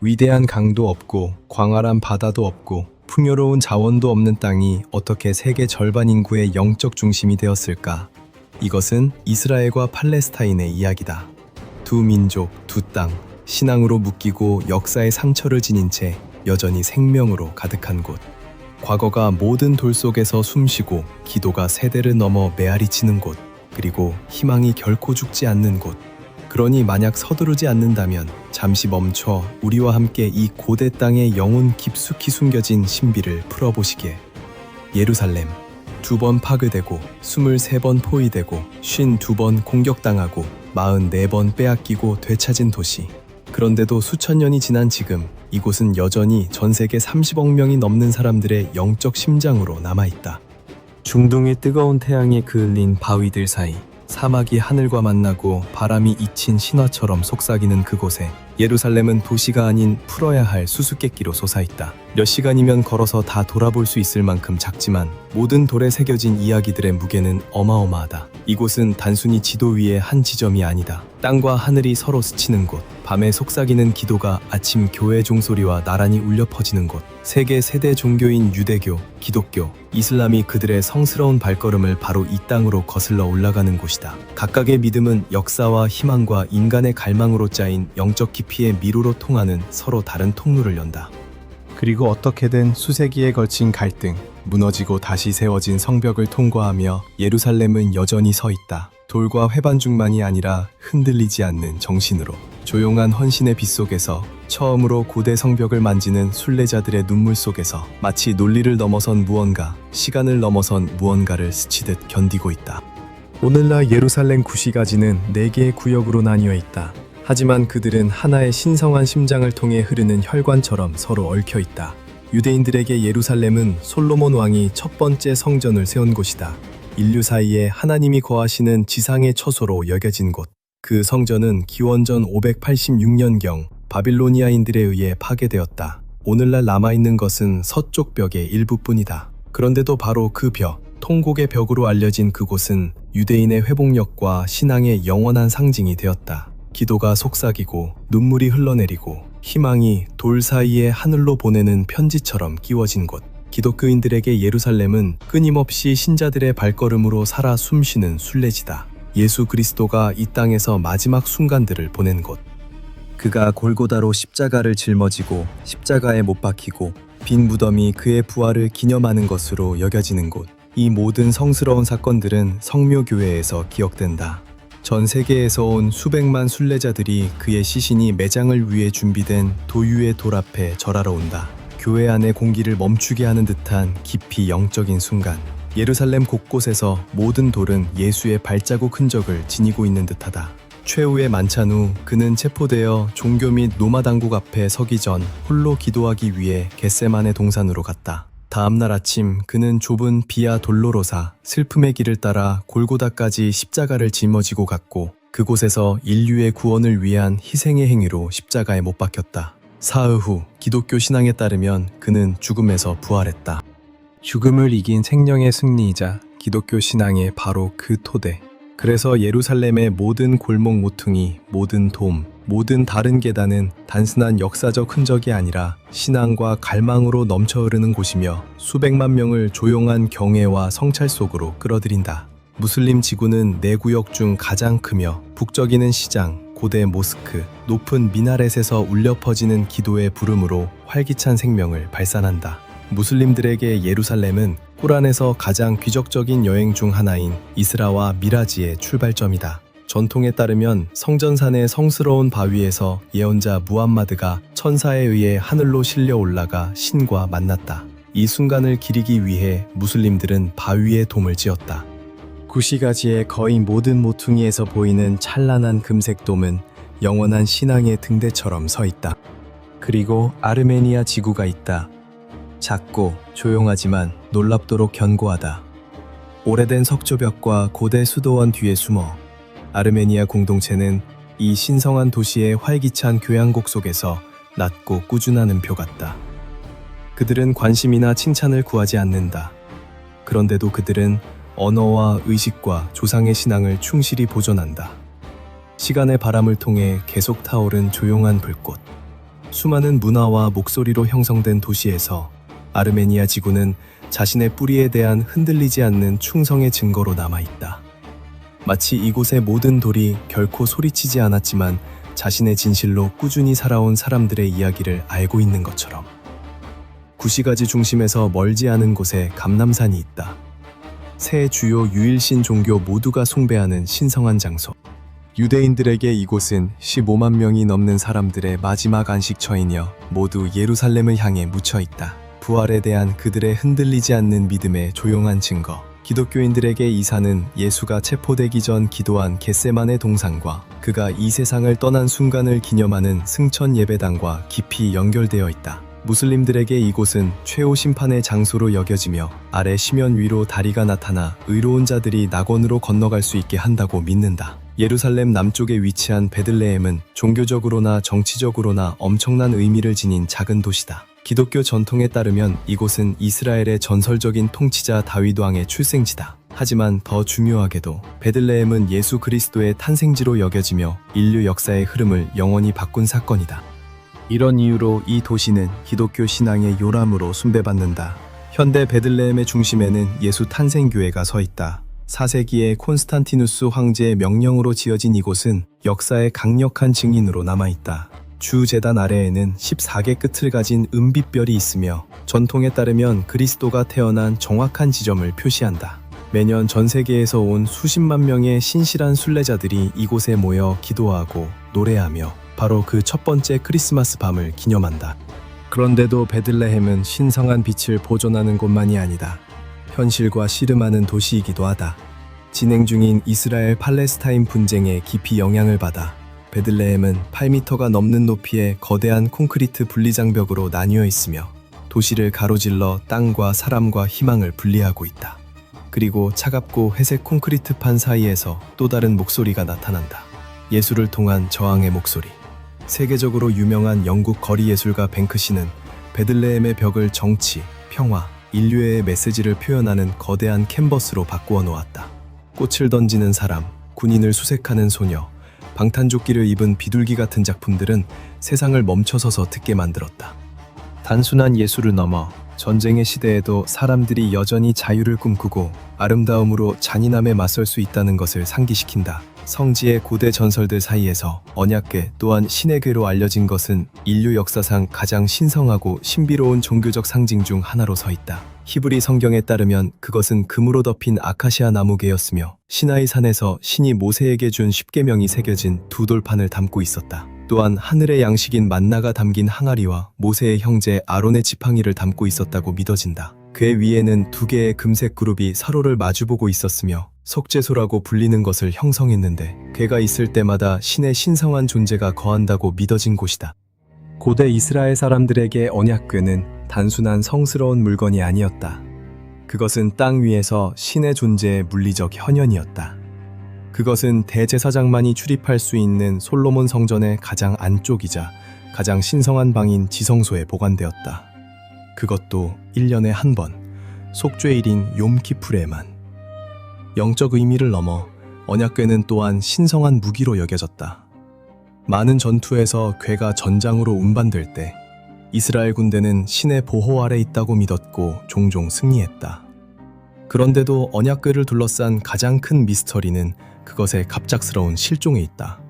위대한 강도 없고 광활한 바다도 없고 풍요로운 자원도 없는 땅이 어떻게 세계 절반 인구의 영적 중심이 되었을까? 이것은 이스라엘과 팔레스타인의 이야기다. 두 민족, 두 땅, 신앙으로 묶이고 역사의 상처를 지닌 채 여전히 생명으로 가득한 곳. 과거가 모든 돌 속에서 숨쉬고 기도가 세대를 넘어 메아리치는 곳, 그리고 희망이 결코 죽지 않는 곳. 그러니 만약 서두르지 않는다면 잠시 멈춰 우리와 함께 이 고대 땅의 영혼 깊숙이 숨겨진 신비를 풀어보시기에. 예루살렘, 2번 파괴되고 23번 포위되고 52번 공격당하고 44번 빼앗기고 되찾은 도시. 그런데도 수천 년이 지난 지금 이곳은 여전히 전 세계 30억 명이 넘는 사람들의 영적 심장으로 남아있다. 중동의 뜨거운 태양에 그을린 바위들 사이, 사막이 하늘과 만나고 바람이 잊힌 신화처럼 속삭이는 그곳에 예루살렘은 도시가 아닌 풀어야 할 수수께끼로 솟아있다. 몇 시간이면 걸어서 다 돌아볼 수 있을 만큼 작지만 모든 돌에 새겨진 이야기들의 무게는 어마어마하다. 이곳은 단순히 지도 위의 한 지점이 아니다. 땅과 하늘이 서로 스치는 곳, 밤에 속삭이는 기도가 아침 교회 종소리와 나란히 울려 퍼지는 곳, 세계 세대 종교인 유대교, 기독교, 이슬람이 그들의 성스러운 발걸음을 바로 이 땅으로 거슬러 올라가는 곳이다. 각각의 믿음은 역사와 희망과 인간의 갈망으로 짜인 영적 깊이의 미로로 통하는 서로 다른 통로를 연다. 그리고 어떻게든 수세기에 걸친 갈등, 무너지고 다시 세워진 성벽을 통과하며 예루살렘은 여전히 서 있다. 돌과 회반죽만이 아니라 흔들리지 않는 정신으로. 조용한 헌신의 빛 속에서, 처음으로 고대 성벽을 만지는 순례자들의 눈물 속에서 마치 논리를 넘어선 무언가, 시간을 넘어선 무언가를 스치듯 견디고 있다. 오늘날 예루살렘 구시가지는 4개의 구역으로 나뉘어 있다. 하지만 그들은 하나의 신성한 심장을 통해 흐르는 혈관처럼 서로 얽혀 있다. 유대인들에게 예루살렘은 솔로몬 왕이 첫 번째 성전을 세운 곳이다. 인류 사이에 하나님이 거하시는 지상의 처소로 여겨진 곳. 그 성전은 기원전 586년경 바빌로니아인들에 의해 파괴되었다. 오늘날 남아있는 것은 서쪽 벽의 일부뿐이다. 그런데도 바로 그 벽, 통곡의 벽으로 알려진 그곳은 유대인의 회복력과 신앙의 영원한 상징이 되었다. 기도가 속삭이고 눈물이 흘러내리고 희망이 돌 사이에 하늘로 보내는 편지처럼 끼워진 곳. 기독교인들에게 예루살렘은 끊임없이 신자들의 발걸음으로 살아 숨쉬는 순례지다. 예수 그리스도가 이 땅에서 마지막 순간들을 보낸 곳. 그가 골고다로 십자가를 짊어지고 십자가에 못 박히고 빈 무덤이 그의 부활을 기념하는 것으로 여겨지는 곳. 이 모든 성스러운 사건들은 성묘교회에서 기억된다. 전 세계에서 온 수백만 순례자들이 그의 시신이 매장을 위해 준비된 도유의 돌 앞에 절하러 온다. 교회 안의 공기를 멈추게 하는 듯한 깊이 영적인 순간. 예루살렘 곳곳에서 모든 돌은 예수의 발자국 흔적을 지니고 있는 듯하다. 최후의 만찬 후 그는 체포되어 종교 및 로마 당국 앞에 서기 전 홀로 기도하기 위해 겟세마네 동산으로 갔다. 다음날 아침 그는 좁은 비아 돌로로사, 슬픔의 길을 따라 골고다까지 십자가를 짊어지고 갔고 그곳에서 인류의 구원을 위한 희생의 행위로 십자가에 못 박혔다. 사흘 후 기독교 신앙에 따르면 그는 죽음에서 부활했다. 죽음을 이긴 생명의 승리이자 기독교 신앙의 바로 그 토대. 그래서 예루살렘의 모든 골목 모퉁이, 모든 돔, 모든 다른 계단은 단순한 역사적 흔적이 아니라 신앙과 갈망으로 넘쳐 흐르는 곳이며 수백만 명을 조용한 경외와 성찰 속으로 끌어들인다. 무슬림 지구는 4구역 중 가장 크며 북적이는 시장, 고대 모스크, 높은 미나렛에서 울려 퍼지는 기도의 부름으로 활기찬 생명을 발산한다. 무슬림들에게 예루살렘은 꾸란에서 가장 귀적적인 여행 중 하나인 이스라와 미라지의 출발점이다. 전통에 따르면 성전산의 성스러운 바위에서 예언자 무함마드가 천사에 의해 하늘로 실려 올라가 신과 만났다. 이 순간을 기리기 위해 무슬림들은 바위에 돔을 지었다. 구시가지의 거의 모든 모퉁이에서 보이는 찬란한 금색 돔은 영원한 신앙의 등대처럼 서 있다. 그리고 아르메니아 지구가 있다. 작고 조용하지만 놀랍도록 견고하다. 오래된 석조벽과 고대 수도원 뒤에 숨어 아르메니아 공동체는 이 신성한 도시의 활기찬 교향곡 속에서 낮고 꾸준한 음표 같다. 그들은 관심이나 칭찬을 구하지 않는다. 그런데도 그들은 언어와 의식과 조상의 신앙을 충실히 보존한다. 시간의 바람을 통해 계속 타오른 조용한 불꽃. 수많은 문화와 목소리로 형성된 도시에서 아르메니아 지구는 자신의 뿌리에 대한 흔들리지 않는 충성의 증거로 남아있다. 마치 이곳의 모든 돌이 결코 소리치지 않았지만 자신의 진실로 꾸준히 살아온 사람들의 이야기를 알고 있는 것처럼. 구시가지 중심에서 멀지 않은 곳에 감람산이 있다. 세 주요 유일신 종교 모두가 숭배하는 신성한 장소. 유대인들에게 이곳은 15만 명이 넘는 사람들의 마지막 안식처이며 모두 예루살렘을 향해 묻혀 있다. 부활에 대한 그들의 흔들리지 않는 믿음의 조용한 증거. 기독교인들에게 이 산은 예수가 체포되기 전 기도한 겟세마네 동산과 그가 이 세상을 떠난 순간을 기념하는 승천 예배당과 깊이 연결되어 있다. 무슬림들에게 이곳은 최후 심판의 장소로 여겨지며 아래 심연 위로 다리가 나타나 의로운 자들이 낙원으로 건너갈 수 있게 한다고 믿는다. 예루살렘 남쪽에 위치한 베들레헴은 종교적으로나 정치적으로나 엄청난 의미를 지닌 작은 도시다. 기독교 전통에 따르면 이곳은 이스라엘의 전설적인 통치자 다윗 왕의 출생지다. 하지만 더 중요하게도 베들레헴은 예수 그리스도의 탄생지로 여겨지며 인류 역사의 흐름을 영원히 바꾼 사건이다. 이런 이유로 이 도시는 기독교 신앙의 요람으로 숭배받는다. 현대 베들레헴의 중심에는 예수 탄생교회가 서 있다. 4세기에 콘스탄티누스 황제의 명령으로 지어진 이곳은 역사의 강력한 증인으로 남아있다. 주 제단 아래에는 14개 끝을 가진 은빛별이 있으며 전통에 따르면 그리스도가 태어난 정확한 지점을 표시한다. 매년 전 세계에서 온 수십만 명의 신실한 순례자들이 이곳에 모여 기도하고 노래하며 바로 그 첫 번째 크리스마스 밤을 기념한다. 그런데도 베들레헴은 신성한 빛을 보존하는 곳만이 아니다. 현실과 씨름하는 도시이기도 하다. 진행 중인 이스라엘 팔레스타인 분쟁에 깊이 영향을 받아 베들레헴은 8m가 넘는 높이의 거대한 콘크리트 분리장벽으로 나뉘어 있으며 도시를 가로질러 땅과 사람과 희망을 분리하고 있다. 그리고 차갑고 회색 콘크리트판 사이에서 또 다른 목소리가 나타난다. 예수를 통한 저항의 목소리. 세계적으로 유명한 영국 거리 예술가 뱅크시는 베들레헴의 벽을 정치, 평화, 인류의 메시지를 표현하는 거대한 캔버스로 바꾸어 놓았다. 꽃을 던지는 사람, 군인을 수색하는 소녀, 방탄조끼를 입은 비둘기 같은 작품들은 세상을 멈춰서서 듣게 만들었다. 단순한 예술을 넘어 전쟁의 시대에도 사람들이 여전히 자유를 꿈꾸고 아름다움으로 잔인함에 맞설 수 있다는 것을 상기시킨다. 성지의 고대 전설들 사이에서 언약궤 또한 신의 궤로 알려진 것은 인류 역사상 가장 신성하고 신비로운 종교적 상징 중 하나로 서 있다. 히브리 성경에 따르면 그것은 금으로 덮인 아카시아 나무궤였으며 시나이 산에서 신이 모세에게 준 십계명이 새겨진 두 돌판을 담고 있었다. 또한 하늘의 양식인 만나가 담긴 항아리와 모세의 형제 아론의 지팡이를 담고 있었다고 믿어진다. 궤 위에는 두 개의 금색 그룹이 서로를 마주보고 있었으며 속죄소라고 불리는 것을 형성했는데 궤가 있을 때마다 신의 신성한 존재가 거한다고 믿어진 곳이다. 고대 이스라엘 사람들에게 언약궤는 단순한 성스러운 물건이 아니었다. 그것은 땅 위에서 신의 존재의 물리적 현현이었다. 그것은 대제사장만이 출입할 수 있는 솔로몬 성전의 가장 안쪽이자 가장 신성한 방인 지성소에 보관되었다. 그것도 1년에 한 번, 속죄일인 욤키프르에만. 영적 의미를 넘어 언약궤는 또한 신성한 무기로 여겨졌다. 많은 전투에서 궤가 전장으로 운반될 때 이스라엘 군대는 신의 보호 아래 있다고 믿었고 종종 승리했다. 그런데도 언약궤를 둘러싼 가장 큰 미스터리는 그것의 갑작스러운 실종에 있다.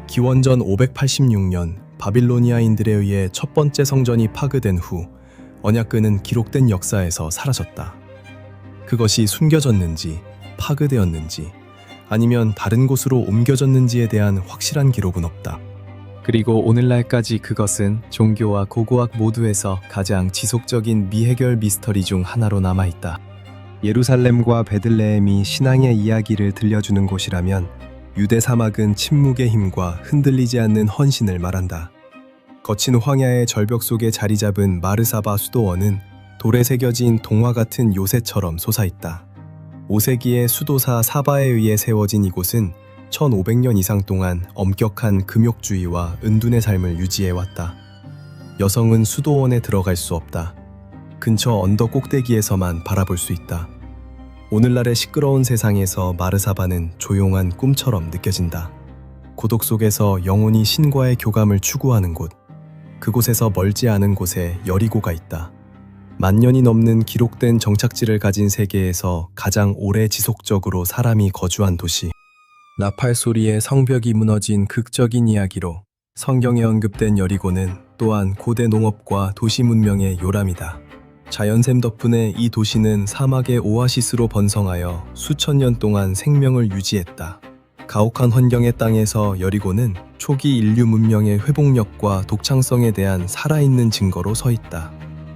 기원전 586년 바빌로니아인들에 의해 첫 번째 성전이 파괴된 후 언약궤는 기록된 역사에서 사라졌다. 그것이 숨겨졌는지 파괴되었는지 아니면 다른 곳으로 옮겨졌는지에 대한 확실한 기록은 없다. 그리고 오늘날까지 그것은 종교와 고고학 모두에서 가장 지속적인 미해결 미스터리 중 하나로 남아있다. 예루살렘과 베들레헴이 신앙의 이야기를 들려주는 곳이라면 유대 사막은 침묵의 힘과 흔들리지 않는 헌신을 말한다. 거친 황야의 절벽 속에 자리 잡은 마르사바 수도원은 돌에 새겨진 동화 같은 요새처럼 솟아있다. 5세기의 수도사 사바에 의해 세워진 이곳은 1500년 이상 동안 엄격한 금욕주의와 은둔의 삶을 유지해왔다. 여성은 수도원에 들어갈 수 없다. 근처 언덕 꼭대기에서만 바라볼 수 있다. 오늘날의 시끄러운 세상에서 마르사바는 조용한 꿈처럼 느껴진다. 고독 속에서 영혼이 신과의 교감을 추구하는 곳. 그곳에서 멀지 않은 곳에 여리고가 있다. 만년이 넘는 기록된 정착지를 가진 세계에서 가장 오래 지속적으로 사람이 거주한 도시. 나팔 소리에 성벽이 무너진 극적인 이야기로 성경에 언급된 여리고는 또한 고대 농업과 도시 문명의 요람이다. 자연샘 덕분에 이 도시는 사막의 오아시스로 번성하여 수천 년 동안 생명을 유지했다. 가혹한 환경의 땅에서 여리고는 초기 인류 문명의 회복력과 독창성에 대한 살아있는 증거로 서 있다.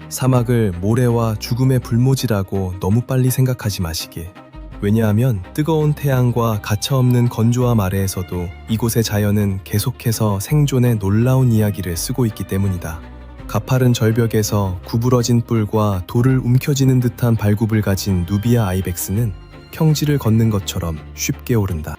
사막을 모래와 죽음의 불모지라고 너무 빨리 생각하지 마시길. 왜냐하면 뜨거운 태양과 가차없는 건조함 아래에서도 이곳의 자연은 계속해서 생존의 놀라운 이야기를 쓰고 있기 때문이다. 가파른 절벽에서 구부러진 뿔과 돌을 움켜쥐는 듯한 발굽을 가진 누비아 아이벡스는 평지를 걷는 것처럼 쉽게 오른다.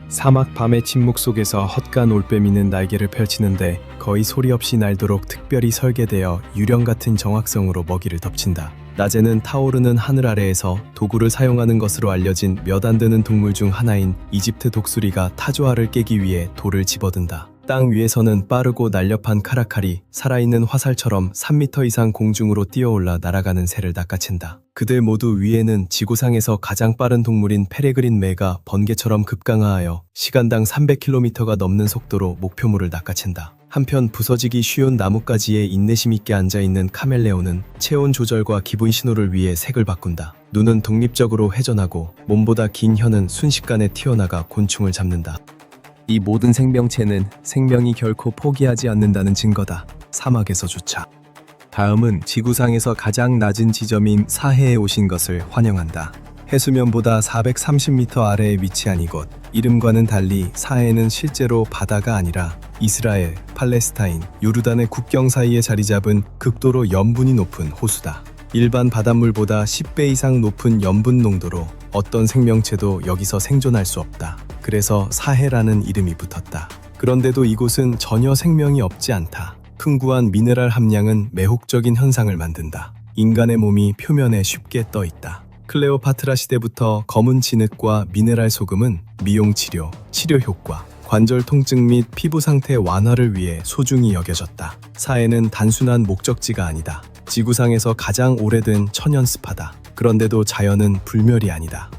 사막 밤의 침묵 속에서 헛간 올빼미는 날개를 펼치는데 거의 소리 없이 날도록 특별히 설계되어 유령 같은 정확성으로 먹이를 덮친다. 낮에는 타오르는 하늘 아래에서 도구를 사용하는 것으로 알려진 몇 안 되는 동물 중 하나인 이집트 독수리가 타조알을 깨기 위해 돌을 집어든다. 땅 위에서는 빠르고 날렵한 카라칼이 살아있는 화살처럼 3m 이상 공중으로 뛰어올라 날아가는 새를 낚아챈다. 그들 모두 위에는 지구상에서 가장 빠른 동물인 페레그린 매가 번개처럼 급강하여 시간당 300km가 넘는 속도로 목표물을 낚아챈다. 한편 부서지기 쉬운 나뭇가지에 인내심 있게 앉아있는 카멜레온은 체온 조절과 기분 신호를 위해 색을 바꾼다. 눈은 독립적으로 회전하고 몸보다 긴 혀는 순식간에 튀어나가 곤충을 잡는다. 이 모든 생명체는 생명이 결코 포기하지 않는다는 증거다. 사막에서조차. 다음은 지구상에서 가장 낮은 지점인 사해에 오신 것을 환영한다. 해수면보다 430m 아래에 위치한 이곳. 이름과는 달리 사해는 실제로 바다가 아니라 이스라엘, 팔레스타인, 요르단의 국경 사이에 자리 잡은 극도로 염분이 높은 호수다. 일반 바닷물보다 10배 이상 높은 염분 농도로 어떤 생명체도 여기서 생존할 수 없다. 그래서 사해라는 이름이 붙었다. 그런데도 이곳은 전혀 생명이 없지 않다. 풍부한 미네랄 함량은 매혹적인 현상을 만든다. 인간의 몸이 표면에 쉽게 떠 있다. 클레오파트라 시대부터 검은 진흙과 미네랄 소금은 미용 치료, 치료 효과, 관절 통증 및 피부 상태 완화를 위해 소중히 여겨졌다. 사해는 단순한 목적지가 아니다. 지구상에서 가장 오래된 천연 스파다. 그런데도 자연은 불멸이 아니다.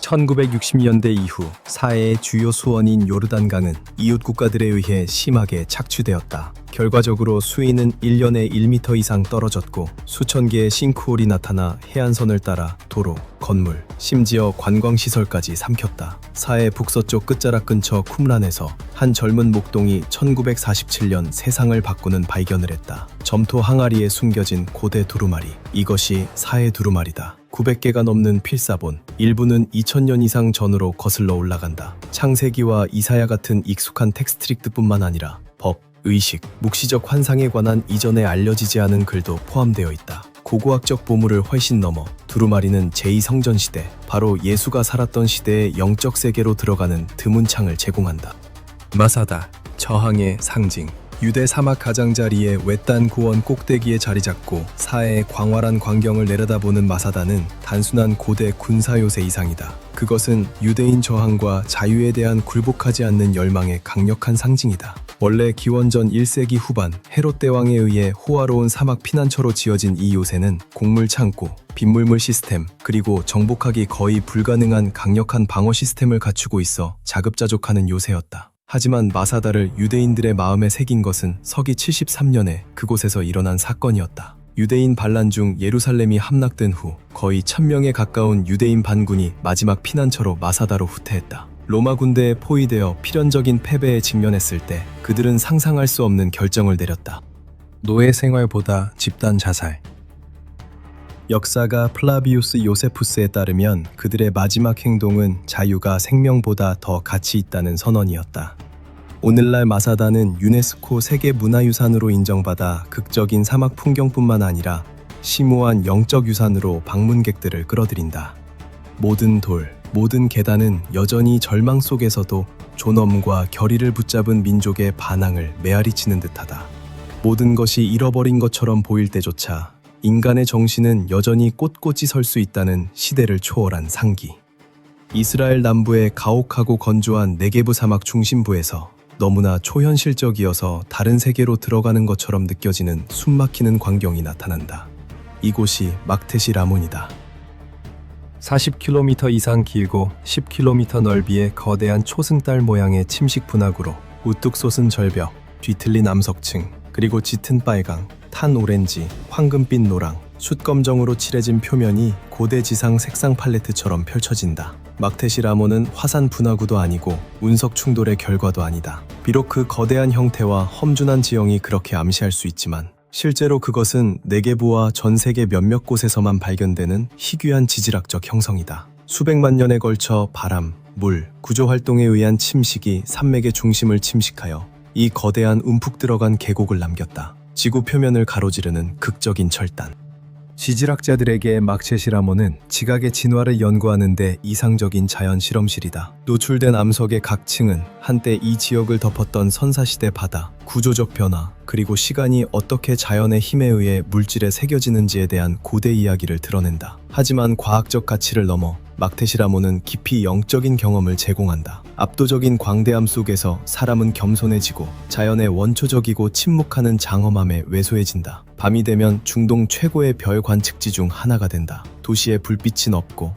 1960년대 이후 사해의 주요 수원인 요르단강은 이웃 국가들에 의해 심하게 착취되었다. 결과적으로 수위는 1년에 1m 이상 떨어졌고 수천 개의 싱크홀이 나타나 해안선을 따라 도로, 건물, 심지어 관광시설까지 삼켰다. 사해 북서쪽 끝자락 근처 쿰란에서 한 젊은 목동이 1947년 세상을 바꾸는 발견을 했다. 점토 항아리에 숨겨진 고대 두루마리. 이것이 사해 두루마리다. 900개가 넘는 필사본, 일부는 2000년 이상 전으로 거슬러 올라간다. 창세기와 이사야 같은 익숙한 텍스트릭트뿐만 아니라 법, 의식, 묵시적 환상에 관한 이전에 알려지지 않은 글도 포함되어 있다. 고고학적 보물을 훨씬 넘어 두루마리는 제2성전시대, 바로 예수가 살았던 시대의 영적 세계로 들어가는 드문 창을 제공한다. 마사다, 저항의 상징. 유대 사막 가장자리의 외딴 고원 꼭대기에 자리 잡고 사해의 광활한 광경을 내려다보는 마사다는 단순한 고대 군사 요새 이상이다. 그것은 유대인 저항과 자유에 대한 굴복하지 않는 열망의 강력한 상징이다. 원래 기원전 1세기 후반 헤롯 대왕에 의해 호화로운 사막 피난처로 지어진 이 요새는 곡물 창고, 빗물물 시스템, 그리고 정복하기 거의 불가능한 강력한 방어 시스템을 갖추고 있어 자급자족하는 요새였다. 하지만 마사다를 유대인들의 마음에 새긴 것은 서기 73년에 그곳에서 일어난 사건이었다. 유대인 반란 중 예루살렘이 함락된 후 거의 1000명에 가까운 유대인 반군이 마지막 피난처로 마사다로 후퇴했다. 로마 군대에 포위되어 필연적인 패배에 직면했을 때 그들은 상상할 수 없는 결정을 내렸다. 노예 생활보다 집단 자살. 역사가 플라비우스 요세푸스에 따르면 그들의 마지막 행동은 자유가 생명보다 더 가치 있다는 선언이었다. 오늘날 마사다는 유네스코 세계문화유산으로 인정받아 극적인 사막 풍경뿐만 아니라 심오한 영적 유산으로 방문객들을 끌어들인다. 모든 돌, 모든 계단은 여전히 절망 속에서도 존엄과 결의를 붙잡은 민족의 반항을 메아리치는 듯하다. 모든 것이 잃어버린 것처럼 보일 때조차 인간의 정신은 여전히 꼿꼿이 설 수 있다는 시대를 초월한 상기. 이스라엘 남부의 가혹하고 건조한 네게브 사막 중심부에서 너무나 초현실적이어서 다른 세계로 들어가는 것처럼 느껴지는 숨막히는 광경이 나타난다. 이곳이 막테시 라몬이다. 40km 이상 길고 10km 넓이의 거대한 초승달 모양의 침식 분화구로 우뚝 솟은 절벽, 뒤틀린 암석층, 그리고 짙은 빨강, 탄 오렌지, 황금빛 노랑, 숯검정으로 칠해진 표면이 고대 지상 색상 팔레트처럼 펼쳐진다. 막테시 라몬은 화산 분화구도 아니고 운석 충돌의 결과도 아니다. 비록 그 거대한 형태와 험준한 지형이 그렇게 암시할 수 있지만 실제로 그것은 내게부와 전 세계 몇몇 곳에서만 발견되는 희귀한 지질학적 형성이다. 수백만 년에 걸쳐 바람, 물, 구조 활동에 의한 침식이 산맥의 중심을 침식하여 이 거대한 움푹 들어간 계곡을 남겼다. 지구 표면을 가로지르는 극적인 철단. 지질학자들에게 막테시 라몬은 지각의 진화를 연구하는 데 이상적인 자연 실험실이다. 노출된 암석의 각 층은 한때 이 지역을 덮었던 선사시대 바다, 구조적 변화, 그리고 시간이 어떻게 자연의 힘에 의해 물질에 새겨지는지에 대한 고대 이야기를 드러낸다. 하지만 과학적 가치를 넘어 막테시 라몬은 깊이 영적인 경험을 제공한다. 압도적인 광대함 속에서 사람은 겸손해지고 자연의 원초적이고 침묵하는 장엄함에 왜소해진다. 밤이 되면 중동 최고의 별 관측지 중 하나가 된다. 도시의 불빛은 없고